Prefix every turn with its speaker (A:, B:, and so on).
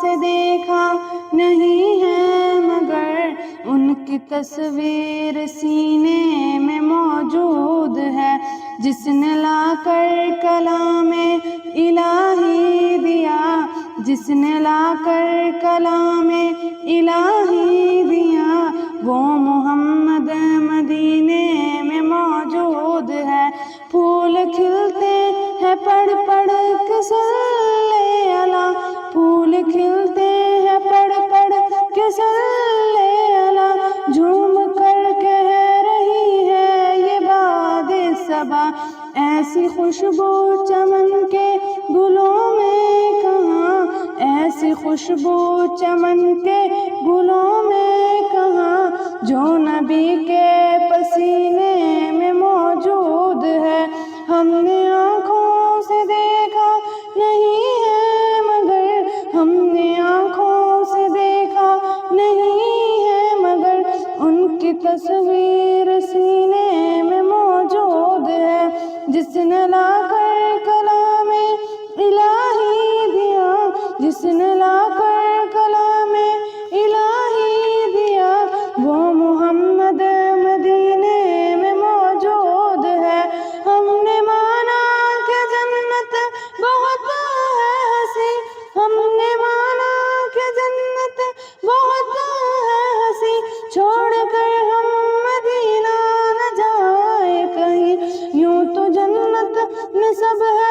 A: سے دیکھا نہیں ہے مگر ان کی تصویر سینے میں موجود ہے، جس نے لا کر کلام الہی دیا، جس نے لا کر کلام الہی دیا، وہ محمد مدینے میں موجود ہے۔ پھول کھلتے ہیں پڑھ پڑھ کے صلی اللہ، پھول کھلتے ہیں پڑھ پڑھ کے صلی اللہ، جھوم کر کہہ رہی ہے یہ باد صبا، ایسی خوشبو چمن کے گلوں میں کہاں، ایسی خوشبو چمن کے گلوں میں کہاں، جو نبی کے پسینے میں موجود ہے۔ ہم نے آنکھوں سے دیکھا نہیں ہے مگر، ہم نے آنکھوں سے دیکھا نہیں ہے مگر ان کی تصویر سینے میں موجود ہے، جس نے لا کر کلام الہی دیا، جس نے لا کر کلام الہی دیا، وہ محمد مدینے میں موجود ہے۔ ہم نے مانا کہ جنت بہت ہے ہنسی، ہم نے مانا کہ جنت بہت ہے ہنسی، چھوڑ کر ہم مدینہ نہ جائے کہیں، یوں تو جنت میں سب ہے